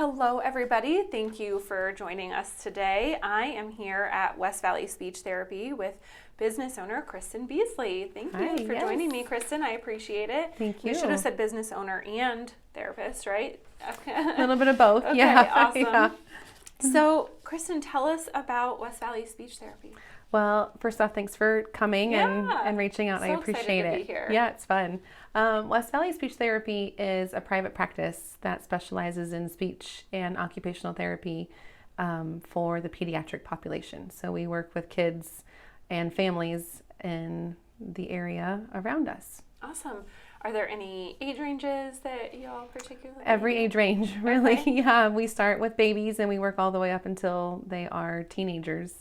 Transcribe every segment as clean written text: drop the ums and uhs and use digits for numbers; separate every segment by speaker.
Speaker 1: Hello, everybody. Thank you for joining us today. I am here at West Valley Speech Therapy with business owner Kristin Beasley. Thank you for joining me, Kristin. I appreciate it.
Speaker 2: Thank you.
Speaker 1: We should have said business owner and therapist, right?
Speaker 2: A little bit of both.
Speaker 1: Okay,
Speaker 2: yeah.
Speaker 1: Awesome.
Speaker 2: Yeah.
Speaker 1: So, Kristin, tell us about West Valley Speech Therapy.
Speaker 2: Well, first off, thanks for coming and reaching out.
Speaker 1: So
Speaker 2: I appreciate
Speaker 1: excited to
Speaker 2: it.
Speaker 1: be here.
Speaker 2: Yeah, it's fun. West Valley Speech Therapy is a private practice that specializes in speech and occupational therapy for the pediatric population. So we work with kids and families in the area around us.
Speaker 1: Awesome. Are there any age ranges that you all particularly?
Speaker 2: Every age range, really.
Speaker 1: Okay.
Speaker 2: Yeah, we start with babies and we work all the way up until they are teenagers.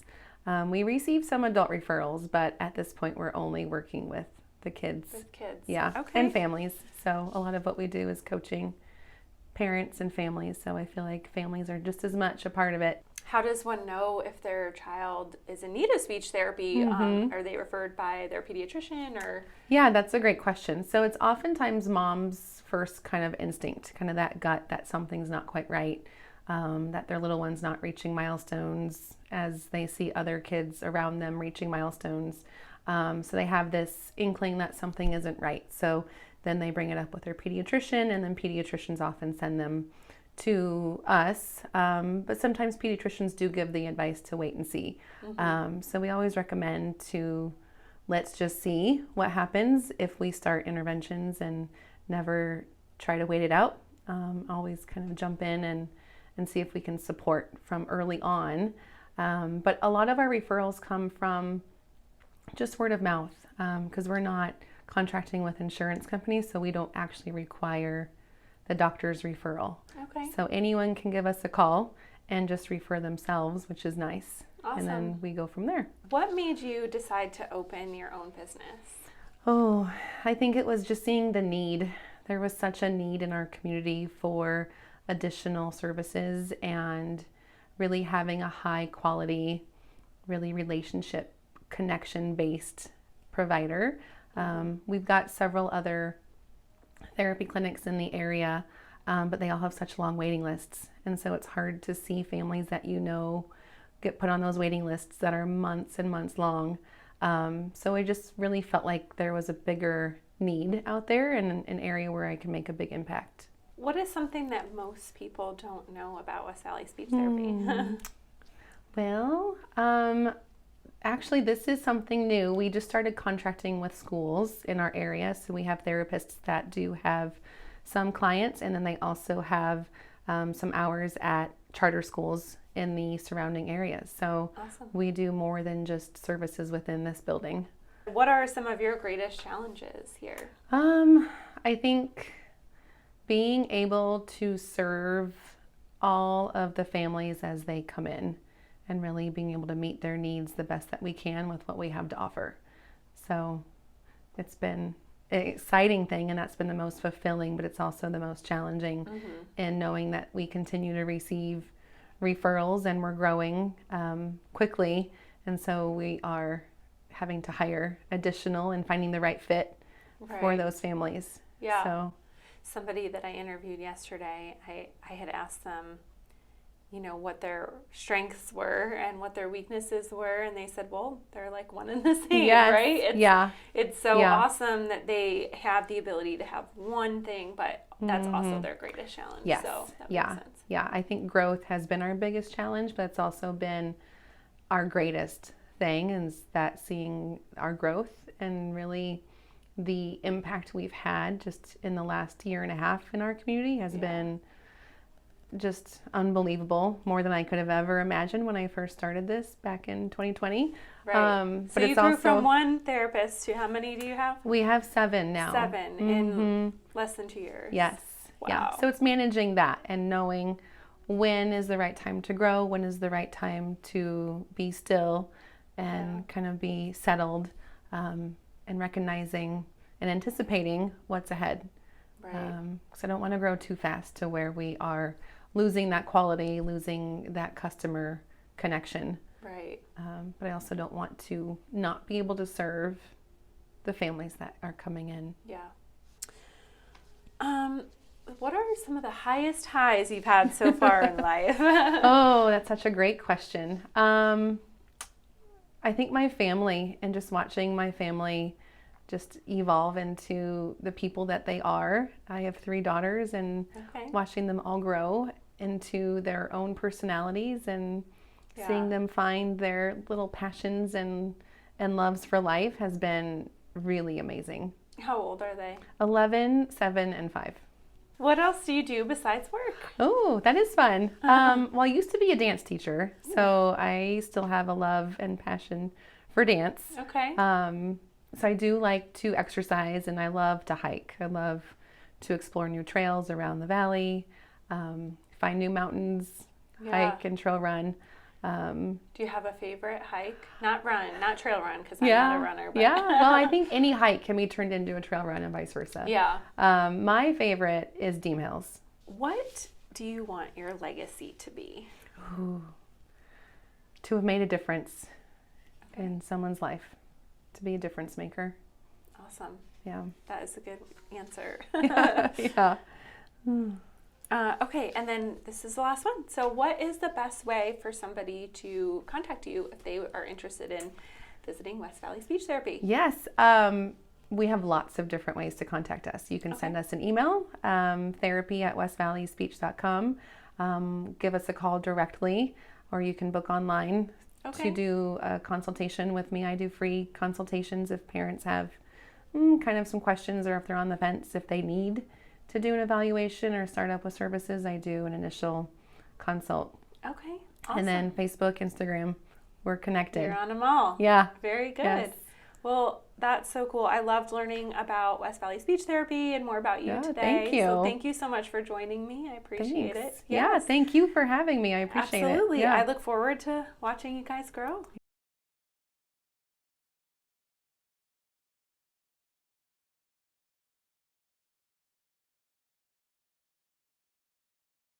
Speaker 2: We receive some adult referrals, but at this point we're only working with the kids.
Speaker 1: With kids.
Speaker 2: Yeah,
Speaker 1: Okay.
Speaker 2: and families. So a lot of what we do is coaching parents and families. So I feel like families are just as much a part of it.
Speaker 1: How does one know if their child is in need of speech therapy? Are they referred by their pediatrician or?
Speaker 2: Yeah, that's a great question. So it's oftentimes mom's first kind of instinct, kind of that gut that something's not quite right, that their little one's not reaching milestones as they see other kids around them reaching milestones. So they have this inkling that something isn't right. So then they bring it up with their pediatrician, and then pediatricians often send them to us. But sometimes pediatricians do give the advice to wait and see. So we always recommend to let's just see what happens if we start interventions and never try to wait it out. Always kind of jump in and see if we can support from early on. But a lot of our referrals come from just word of mouth because we're not contracting with insurance companies, so we don't actually require the doctor's referral.
Speaker 1: Okay.
Speaker 2: So anyone can give us a call and just refer themselves, which is nice.
Speaker 1: Awesome.
Speaker 2: And then we go from there.
Speaker 1: What made you decide to open your own business?
Speaker 2: Oh, I think it was just seeing the need. There was such a need in our community for additional services and really having a high quality, really relationship connection based provider. We've got several other therapy clinics in the area, but they all have such long waiting lists. And so it's hard to see families that get put on those waiting lists that are months and months long. So I just really felt like there was a bigger need out there and an area where I can make a big impact.
Speaker 1: What is something that most people don't know about West Valley Speech Therapy?
Speaker 2: Well, actually, this is something new. We just started contracting with schools in our area. So we have therapists that do have some clients, and then they also have some hours at charter schools in the surrounding areas. So
Speaker 1: Awesome.
Speaker 2: We do more than just services within this building.
Speaker 1: What are some of your greatest challenges here?
Speaker 2: I think being able to serve all of the families as they come in and really being able to meet their needs the best that we can with what we have to offer. So it's been an exciting thing, and that's been the most fulfilling, but it's also the most challenging in knowing that we continue to receive referrals and we're growing quickly. And so we are having to hire additional and finding the right fit for those families.
Speaker 1: Yeah.
Speaker 2: So
Speaker 1: somebody that I interviewed yesterday, I had asked them, what their strengths were and what their weaknesses were. And they said, well, they're like one and the same, right? It's so awesome that they have the ability to have one thing, but that's also their greatest challenge.
Speaker 2: Yes.
Speaker 1: So that makes sense.
Speaker 2: Yeah. I think growth has been our biggest challenge, but it's also been our greatest thing, is that seeing our growth and really the impact we've had just in the last year and a half in our community has been just unbelievable, more than I could have ever imagined when I first started this back in 2020.
Speaker 1: Right. So
Speaker 2: but
Speaker 1: you grew from one therapist to how many do you have?
Speaker 2: We have 7 now.
Speaker 1: 7 in less than 2 years.
Speaker 2: Yes.
Speaker 1: Wow.
Speaker 2: Yeah. So it's managing that and knowing when is the right time to grow, when is the right time to be still and kind of be settled, and recognizing and anticipating what's ahead.
Speaker 1: Right.
Speaker 2: Because I don't want to grow too fast to where we are losing that quality, losing that customer connection.
Speaker 1: Right.
Speaker 2: But I also don't want to not be able to serve the families that are coming in.
Speaker 1: Yeah. what are some of the highest highs you've had so far in life?
Speaker 2: Oh, that's such a great question. I think my family, and just watching my family just evolve into the people that they are. I have 3 daughters, and watching them all grow into their own personalities, and seeing them find their little passions and loves for life has been really amazing.
Speaker 1: How old are they?
Speaker 2: 11, 7, and 5.
Speaker 1: What else do you do besides work?
Speaker 2: Oh, that is fun. Well, I used to be a dance teacher, so I still have a love and passion for dance.
Speaker 1: Okay.
Speaker 2: So I do like to exercise, and I love to hike. I love to explore new trails around the valley, find new mountains, hike and trail run.
Speaker 1: Do you have a favorite hike? Not trail run, because I'm not a runner. But.
Speaker 2: Yeah, well, I think any hike can be turned into a trail run and vice versa.
Speaker 1: Yeah.
Speaker 2: My favorite is Deem Hills.
Speaker 1: What do you want your legacy to be?
Speaker 2: Ooh. To have made a difference in someone's life. To be a difference maker.
Speaker 1: Awesome.
Speaker 2: Yeah.
Speaker 1: That is a good answer.
Speaker 2: Yeah.
Speaker 1: Okay, and then this is the last one. So what is the best way for somebody to contact you if they are interested in visiting West Valley Speech Therapy?
Speaker 2: Yes, we have lots of different ways to contact us. You can send us an email, therapy@westvalley.speech.com. Give us a call directly, or you can book online to do a consultation with me. I do free consultations if parents have kind of some questions, or if they're on the fence, if they need to do an evaluation or start up with services. I do an initial consult.
Speaker 1: Okay, awesome.
Speaker 2: And then Facebook, Instagram, we're connected.
Speaker 1: You're on them all.
Speaker 2: Yeah.
Speaker 1: Very good.
Speaker 2: Yes.
Speaker 1: Well, that's so cool. I loved learning about West Valley Speech Therapy and more about you today.
Speaker 2: Thank you.
Speaker 1: So thank you so much for joining me. I appreciate it.
Speaker 2: Yeah, thank you for having me. I appreciate it.
Speaker 1: Absolutely.
Speaker 2: Yeah.
Speaker 1: I look forward to watching you guys grow.